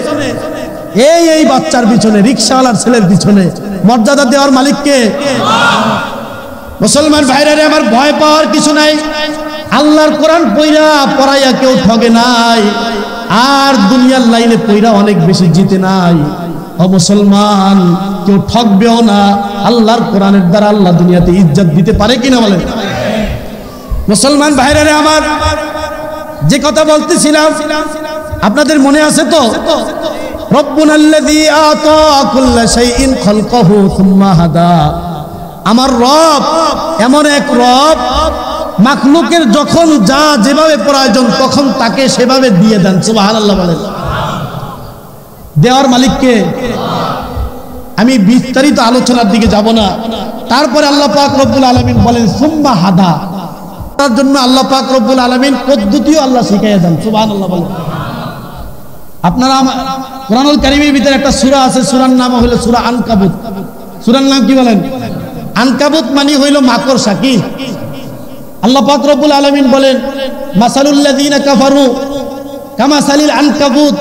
এই বাচ্চার পিছনে, রিকশাওয়ালার ছেলের পিছনে। মর্যাদা দেওয়ার মালিককে। মুসলমান ভাইরা রে আমার, ভয় পাওয়ার কিছু নাই। আল্লাহর কোরআন পড়াইয়া কেউ ঠগে নাই, আর দুনিয়ার লাইনে পইরা অনেক বেশি জিতে নাই। ও মুসলমান, কেউ ঠকবেও না। আল্লাহর কোরআনের দ্বারা আল্লাহ দুনিয়াতে ইজ্জত দিতে পারে কিনা বলেন? মুসলমান ভাইরা রে আমার, যে কথা বলতেছিলাম আপনাদের মনে আছে তো? রব্বুনাল্লাযী আতা কুল্লা শাইইন খালকাহু সুম্মা হাদা। আমার রব এমন এক রব, মাখলুকের যখন যা যেভাবে প্রয়োজন তখন তাকে সেভাবে দিয়ে দেন। সুবহানাল্লাহ বলেন। দেওয়ার মালিককে। আমি বিস্তারিত আলোচনার দিকে যাব না। তারপরে আল্লাহ পাক রব্বুল আলামিন বলেন সুম্মা হাদা। তার জন্য আল্লাহ পাক রব্বুল আলামিন পদ্ধতিও আল্লাহ শিখাইয়া দেন। সুবহানাল্লাহ বলেন। আপনারা কোরআনুল কারীমের ভিতরে একটা সূরা আছে, সূরার নাম হলো সূরা আনকাবুত। সূরার নাম কি বলেন? আনকাবুত মানে হইল মাকড়সা। কি? আল্লাহ পাক রব্বুল আলামিন বলেন মাসালুল লাযিনা কাফারু কামাসালিল আনকাবুত।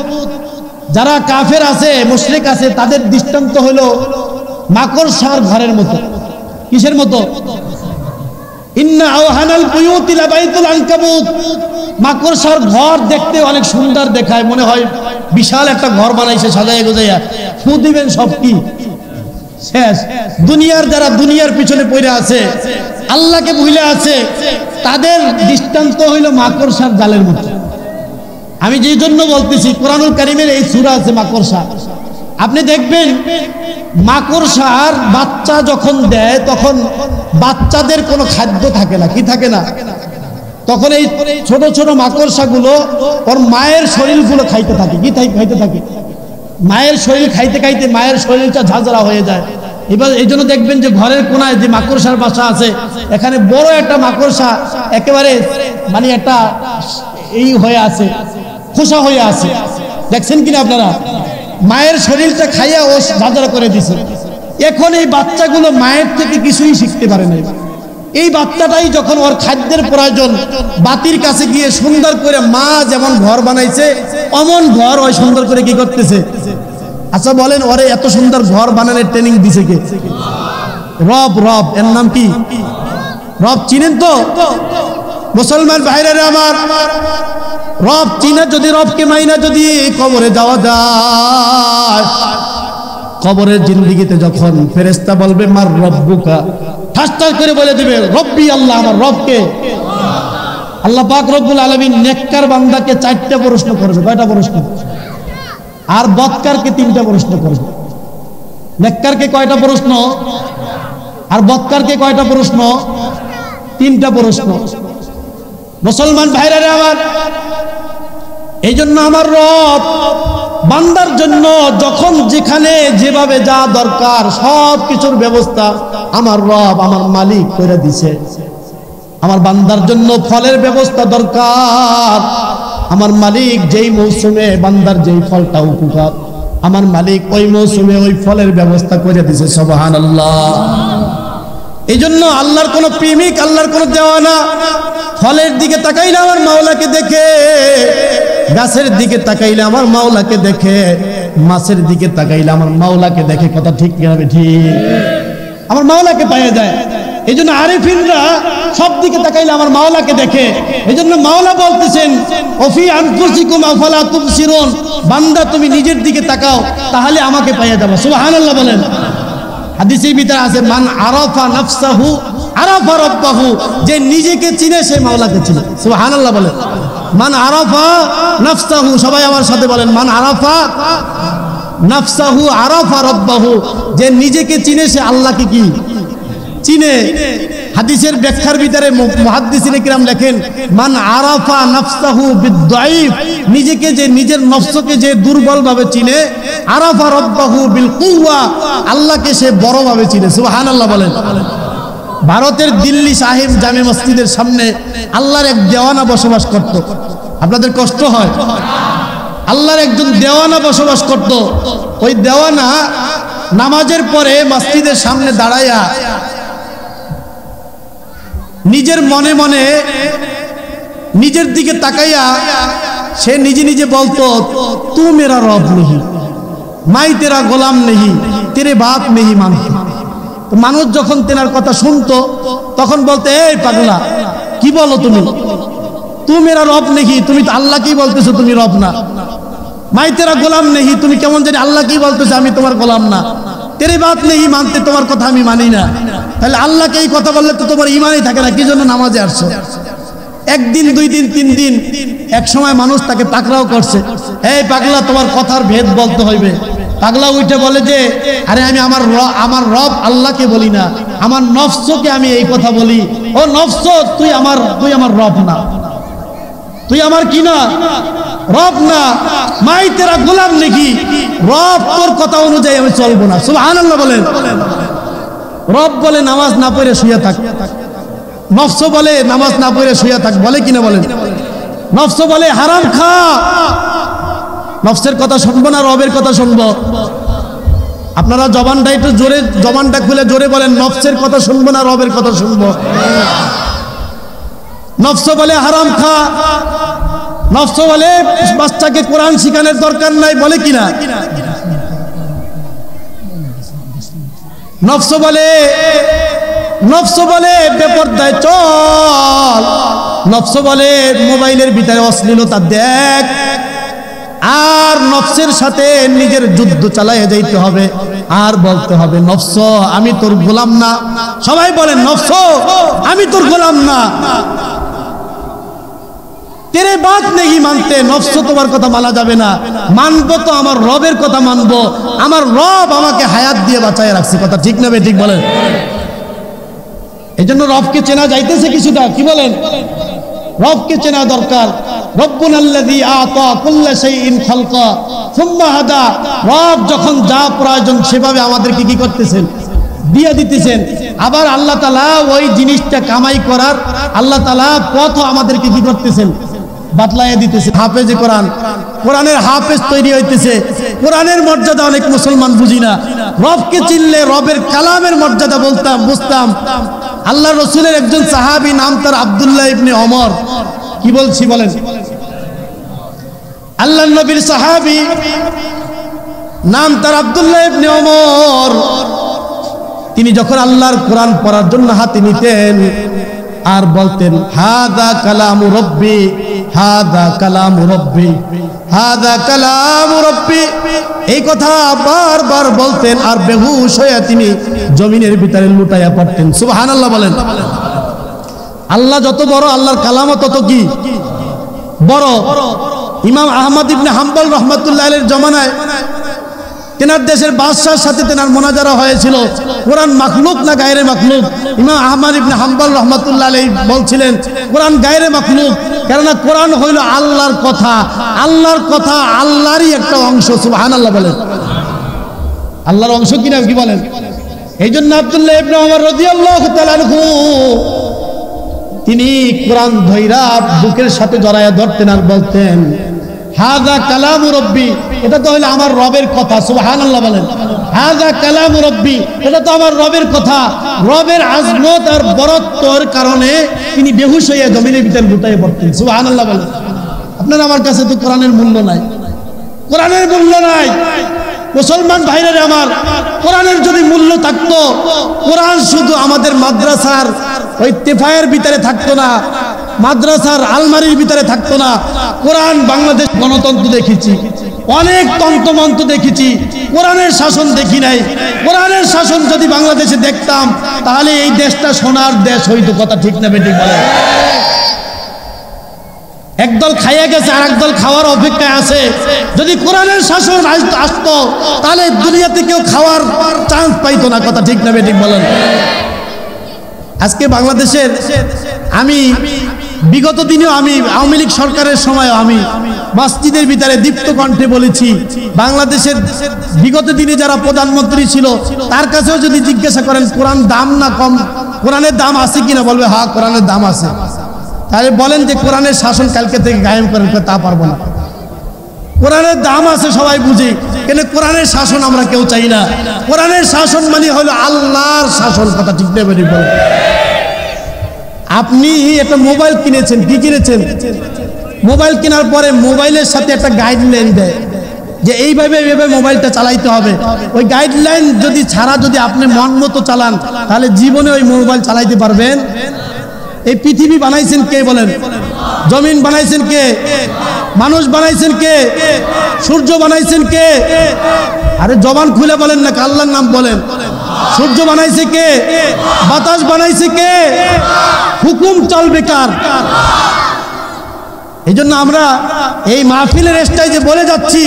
যারা কাফের আছে, মুশরিক আছে, তাদের দৃষ্টান্ত হলো মাকড়সার ঘরের মতো। কিসের মতো? ইন্না আওহানাল বুয়ুতি লাবাইতুল আনকাবুত। মাকড়সার ঘর দেখতে অনেক সুন্দর দেখায়, মনে হয় বিশাল একটা ঘর বানাইছে সাজায় গোজাইয়া। ফু দিবেন সব কি শেষ। দুনিয়ার যারা দুনিয়ার পিছনে পড়ে আছে, আল্লাহকে ভুলে আছে, তাদের দৃষ্টান্ত হইল মাকড়সার জালের মতো। আমি যেই জন্য বলতেছি, কোরআনুল কারীমের এই সূরা আছে মাকড়সা। আপনি দেখবেন মাকড়সার বাচ্চা যখন দেয় তখন বাচ্চাদের কোনো খাদ্য থাকে না। কি থাকে না? তখন এই ছোট ছোট মাকড়সাগুলো ওর মায়ের শরীরগুলো খাইতে থাকে। কি খাইতে থাকে? মায়ের শরীর খাইতে খাইতে মায়ের শরীরটা ঝাঁঝরা হয়ে যায়। এবার এই জন্য দেখবেন যে ঘরের কোনায় যে মাকড়সার বাসা আছে, এখানে বড় একটা মাকড়সা একেবারে মানে একটা এই হয়ে আছে, খোসা হয়ে আছে। দেখছেন কিনা আপনারা? মায়ের শরীরটা খাইয়া ও ঝাঁঝরা করে দিছে। এখন এই বাচ্চাগুলো মায়ের থেকে কিছুই শিখতে পারে না। এই বাচ্চাটাই যখন ওর খাদ্যের প্রয়োজন, বাতির কাছে গিয়ে সুন্দর করে মা যেমন ঘর বানাইছে অমন ঘর ওই সুন্দর করে কি করতেছে। আচ্ছা বলেন, ওরে এত সুন্দর ঘর বানানোর ট্রেনিং দিছে কে? রব। রব এর নাম কি? রব চিনেন তো? মুসলমান ভাইরা আমার, রব চিনা যদি, রবকে মাইনা যদি কবরে যাওয়া যায়, কবরের জিন্দেগিতে যখন ফেরেশতা বলবে মার রব্বুকা, ঠাসঠাস করে বলে দিবে রব্বি আল্লাহ, আমার রবকে। আল্লাহ পাক রব্বুল আলামিন নেককার বান্দাকে 4টা প্রশ্ন করবে। কয়টা প্রশ্ন? আর বদকারকে 3টা প্রশ্ন করবে। নেককারকে কয়টা প্রশ্ন, আর বদকারকে কয়টা প্রশ্ন? 3টা প্রশ্ন। মুসলমান ভাইরা রে আমার, এই জন্য আমার রব বান্দার জন্য যখন যেখানে যেভাবে যা দরকার সব কিছুর ব্যবস্থা আমার রব, আমার মালিক করে দিছে। আমার বান্দার জন্য ফলের ব্যবস্থা দরকার, আমার মালিক যেই মৌসুমে বান্দার যেই ফলটা উপকার, আমার মালিক ওই মৌসুমে ওই ফলের ব্যবস্থা করে দিছে। সুবহানাল্লাহ। এই জন্য আল্লাহর কোন প্রেমিক, আল্লাহর কোন দেওয়ানা ফলের দিকে তাকাইলে আমার মাওলাকে দেখে, গাছের দিকে তাকাইলে আমার মাওলাকে দেখে, মাছের দিকে তাকাইলে আমার মাওলাকে দেখে। কথা ঠিক কিনা? ঠিক। আমার মাওলাকে পাওয়া যায়। এই জন্য আরিফিনরা সব দিকে তাকাইলে আমার মাওলাকে দেখে। এই জন্য মাওলা বলতেছেন, ওফি আনফুসিকুম আফালা তুবসিরুন, বান্দা তুমি নিজের দিকে তাকাও তাহলে আমাকে পাওয়া যাবে। সুবহানাল্লাহ বলেন। হাদিসের ভিতরে আছে, মান আরাফা নাফসাহু আরাফা রাব্বাহু, যে নিজেকে চিনে সে মাওলাকে চিনে। সুবহানাল্লাহ বলেন। মান আরাফা নাফসাহু, সবাই আমার সাথে বলেন, মান আরাফা নাফসাহু আরাফা রাব্বাহু, যে নিজেকে চিনে সে আল্লাহকে কি চিনে। হাদিসের ব্যাখ্যার ভিতরে মুহাদ্দিসিনে কিরাম লেখেন, মান আরাফা নাফসাহু বিদ-দাঈফ, নিজেকে যে নিজের নফসকে যে দুর্বল ভাবে চিনে, আরাফা রাব্বাহু বিল কুওয়া, আল্লাহকে সে বড় ভাবে চিনে। সুবহানাল্লাহ বলেন। ভারতের দিল্লি সাহিব জামে মসজিদের সামনে আল্লাহর এক দেওয়ানা বসবাস করত। আপনাদের কষ্ট হয়? আল্লাহর একজন দেওয়ানা বসবাস করত। ওই দেওয়ানা নামাজের পরে মসজিদের সামনে দাঁড়ায়া নিজের মনে মনে নিজের দিকে তাকাইয়া সে নিজে নিজে বলতো, তু মেরা রব নেহি, মাই তেরা গোলাম নেহি, তেরে বাত নেহি মানতে। মানুষ যখন তেনার কথা শুনতো তখন বলতে, এই পাগলা কি বলো তুমি, তু মেরা রব নেহি, তুমি তো আল্লাহ কি বলতেছো, তুমি রব না। মাই তেরা গোলাম নেহি, তুমি কেমন জানি আল্লাহ কি বলতেছো, আমি তোমার গোলাম না। তেরে বাত নেহি মানতে, তোমার কথা আমি মানি না। তাহলে আল্লাহকে এই কথা বললে তো তোমার ইমানই থাকে না, কি জন্য নামাজে আসছো? একদিন, 2 দিন, 3 দিন, এক সময় মানুষ তাকে পাকড়াও করছে, এই পাগলা তোমার কথার ভেদ বলতে হইবে। পাগলা উঠে বলে যে, আরে আমি আমার রব আল্লাহকে বলি না, আমার নফসকে আমি এই কথা বলি। ও নফস, তুই আমার রব না, তুই আমার কি না, রব না। মাই তেরা গোলাম নাকি, রব তোর কথা অনুযায়ী আমি চলবো না। সুবহানাল্লাহ বলেন। রব বলে নামাজ না পড়ে শুয়ে থাক, নফস বলে নামাজ না পড়ে শুয়ে থাক, বলে কিনা বলেন? নফস বলে হারাম খা, নফসের কথা শুনবো না রবের কথা শুনবো? আপনারা জবানটা একটু জোরে, জবানটা খুলে জোরে বলেন, নফসের কথা শুনবো না রবের কথা শুনবো? নফস বলে হারাম খা, নফস বলে বাচ্চাকে কোরআন শিখানোর দরকার নাই, বলে কিনা? নফস বলে বেপরদায় চল, নফস বলে মোবাইলের ভিতরে অশ্লীলতা দেখ, আর নফসের সাথে নিজের যুদ্ধ চালাইয়া যাইতে হবে, আর বলতে হবে, নফস আমি তোর গোলাম না। সবাই বলেন, নফস আমি তোর গোলাম না, তেরে বাত নেই মানতে। নফস তোমার কথা মানা যাবে না, মানবো তো আমার রবের কথা মানবো। আমার রব আমাকে হায়াত দিয়ে বাঁচায় রাখছে। কথা ঠিক না বে ঠিক বলেন? এই জন্য রবকে চেনা যাইতেছে কিছুটা, কি বলেন? রবকে চেনা দরকার। রব্বুনাল্লাযী আতা কুল্লা শাইইন খালকা সুম্মা হাদা, রব যখন যা প্রয়োজন সেভাবে আমাদেরকে কি করতেছেন, দিয়ে দিতেছেন। আবার আল্লাহ তাআলা ওই জিনিসটা কামাই করার আল্লাহ তাআলা পথ আমাদেরকে কি করতেছেন, বাতলাইয়া দিতেছে। হাফেজে কোরআন, কোরআনের হাফেজ তৈরি হইতেছে। কোরআনের মর্যাদা অনেক মুসলমান বুঝি না। রবকে চিনলে রবের কালামের মর্যাদা বুঝতাম। আল্লাহ রসুলের একজন সাহাবী, নাম তার আব্দুল্লাহ ইবনে ওমর। কি বলছি বলেন? আল্লাহ নবীর সাহাবী, নাম তার আব্দুল্লাহ ইবনে ওমর। তিনি যখন আল্লাহর কোরআন পড়ার জন্য হাতে নিতেন আর বলতেন, হাদা কালামু রব্বি, হাদা কালামু রব্বি, হাদা কালামু রব্বি, এই কথা বারবার বলতেন। আর বেহুশ হয়ে তিনি জমিনের ভিতরে লুটাইয়া পড়তেন। সুবহানাল্লাহ বলেন। আল্লাহ যত বড়, আল্লাহর কালামও তত কি বড়। ইমাম আহমদ ইবনে হাম্বল রহমাতুল্লাহ আলাইহির জমানায় তেনার দেশের বাদশার সাথে তেনার মোনাজারা হয়েছিল, কোরআন মাখলুক না গায়রে মাখলুক। ইমাম আহমদ ইবনে হাম্বল রহমাতুল্লাহ আলাইহি বলছিলেন কোরআন গায়রে মাখলুক, কেননা কোরআন হইল আল্লাহর কথা, আল্লাহর কথা আল্লাহরই একটা অংশ। সুবহানাল্লাহ বলেন, আল্লাহর অংশ কিনা কি বলেন? এই জন্য আব্দুল্লাহ ইবনে ওমর রাদিয়াল্লাহু তাআলা আনহু তিনি কোরআন ধইরা বুকের সাথে জড়ায়া ধরতেন আর বলতেন হাযা কালামু রব্বি, এটা তো হলো আমার রবের কথা। সুবহানাল্লাহ বলেন, হাযা কালামু রব্বি, এটা তো আমার রবের কথা। রবের আজমত আর বরত্বর কারণে তিনি বেহুশ হয়ে জমিনের ভিতর লুটায়ে পড়তেন। সুবহানাল্লাহ বলেন। আপনার আমার কাছে তো কোরআনের মূল্য নাই, কোরআনের মূল্য নাই। মুসলমান ভাইরা আমার, কোরআনের যদি মূল্য থাকতো, কোরআন শুধু আমাদের মাদ্রাসার ওই তেফায়ের ভিতরে থাকতো না, মাদ্রাসার আলমারির ভিতরে থাকতো না। কোরআন বাংলাদেশ গণতন্ত্র দেখেছি, অনেক তন্ত্রমন্ত্র দেখেছি, কোরআনের শাসন দেখি নাই। কোরআনের শাসন যদি বাংলাদেশে দেখতাম তাহলে এই দেশটা সোনার দেশ হইতো। কথা ঠিক না বেঠিক বলেন? একদল খাইয়া গেছে আর একদল খাওয়ার অপেক্ষায় আছে। যদি কোরআনের শাসন আসতো তাহলে দুনিয়াতে কেউ খাওয়ার চান্স পাইতো না। কথা ঠিক না বেঠিক বলেন? আজকে বাংলাদেশের আমি বিগত দিনেও আমি আওয়ামী লীগ সরকারের সময় আমি মসজিদের ভিতরে দীপ্ত কণ্ঠে বলেছি, বাংলাদেশের বিগত দিনে যারা প্রধানমন্ত্রী ছিল তার কাছেও যদি জিজ্ঞাসা করেন কোরআন দাম না কম, কোরআনের দাম আছে কিনা, বলবে হ্যাঁ কোরআনের দাম আছে। তাহলে বলেন যে কোরআনের শাসন কালকে থেকে কায়েম করেন, তা পারবো না। কোরআনের দাম আছে সবাই বুঝি, কিন্তু কোরআনের শাসন আমরা কেউ চাই না। কোরআনের শাসন মানে হলো আল্লাহর শাসন। কথা ঠিক না বেঠিক বলেন? আপনি একটা মোবাইল কিনেছেন, কি কিনেছেন? মোবাইল কেনার পরে মোবাইলের সাথে একটা গাইডলাইন দেয় যে এইভাবে এইভাবে মোবাইলটা চালাইতে হবে। ওই গাইডলাইন যদি ছাড়া যদি আপনি মন মতো চালান তাহলে জীবনে ওই মোবাইল চালাইতে পারবেন? এই পৃথিবী বানাইছেন কে বলেন? জমিন বানাইছেন কে? মানুষ বানাইছেন কে? সূর্য বানাইছেন কে? আরে জবান খুলে বলেন না, আল্লাহর নাম বলেন। সূর্য বানাইছে কে? বাতাস বানাইছে কে? হুকুম চলবে কার? এই জন্য আমরা এই মাহফিলের স্টেজে বলে যাচ্ছি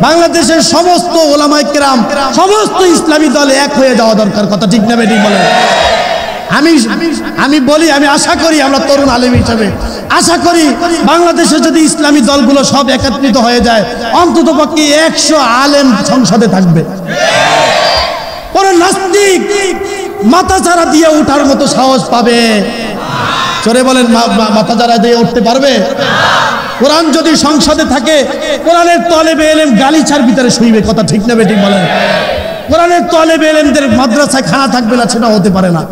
বাংলাদেশের সমস্ত ওলামায়ে কেরাম, সমস্ত ইসলামী দল এক হয়ে যাওয়া দরকার। কথা ঠিক না বেঠিক বলেন? আমি বলি, আমি আশা করি আমরা তরুণ আলেম হিসেবে আশা করি বাংলাদেশে যদি ইসলামী দলগুলো সব একত্রিত হয়ে যায় অন্ততপক্ষে 100 আলেম সংসদে থাকবে। কোন নাস্তিক মাথা চারা দিয়ে উঠার মতো সাহস পাবে? চলে বলেন, মাথা চারা দিয়ে উঠতে পারবে? কোরআন যদি সংসদে থাকে কোরআনের তলেবে এলেম গালিচার ভিতরে শুইবে। কথা ঠিক না বেঠিক বলেন? কোরআনের তলেবে এলেমদের মাদ্রাসায় খানা থাকবে না, সেটা হতে পারে না।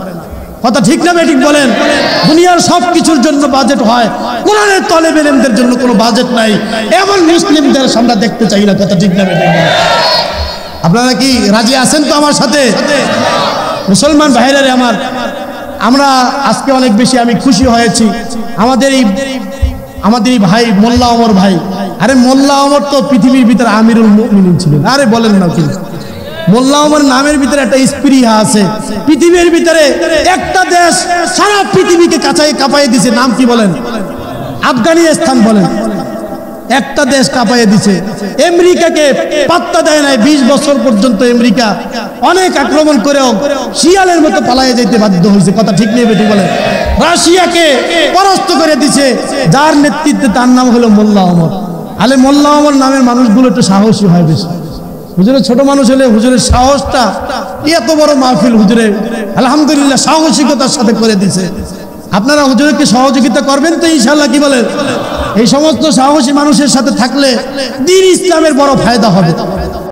কথা ঠিক না বেঠিক বলেন? দুনিয়ার সব কিছুর জন্য বাজেট হয়, কোরআনের তলেবে এলেমদের জন্য কোনো বাজেট নাই। এমন মুসলিমদের আমরা দেখতে চাই না। কথা ঠিক না বেঠিক বলেন? আপনারা কি রাজি আছেন তো আমার সাথে? মুসলমান ভাইরা আমার, আমরা আজকে অনেক বেশি আমি খুশি হয়েছি। আমাদের এই ভাই মোল্লা ওমর ভাই, আরে মোল্লা ওমর তো পৃথিবীর ভিতরে আমিরুল মুমিনিন ছিলেন। আরে বলেন না কি? মোল্লা ওমর নামের ভিতরে একটা স্পৃহা আছে। পৃথিবীর ভিতরে একটা দেশ সারা পৃথিবীকে কাঁপাইয়ে দিছে, নাম কি বলেন? আফগানিস্তান বলেন। একটা দেশ কাঁপাইয়ে দিছে, আমেরিকাকে পাত্তা দেয় নাই। 20 বছর পর্যন্ত আমেরিকা অনেক আক্রমণ করেও শিয়ালের মতো পালাইয়ে যেতে বাধ্য হয়েছে। কথা ঠিক নেই বেঠিক বলেন? রাশিয়াকে পরাস্ত করে দিছে, যার নেতৃত্বে তার নাম হলো মোল্লা ওমর। আলে মোল্লা ওমর নামের মানুষগুলো একটু সাহসী হয় বেশি। হুজুরের ছোট মানুষ হলে হুজুরের সাহসটা, এত বড় মাহফিল হুজুরে আলহামদুলিল্লাহ সাহসিকতার সাথে করে দিছে। আপনারা হুজুরকে সহযোগিতা করবেন তো ইনশাআল্লাহ? কি বলেন? এই সমস্ত সাহসী মানুষের সাথে থাকলে দ্বীন ইসলামের বড় ফায়দা হবে।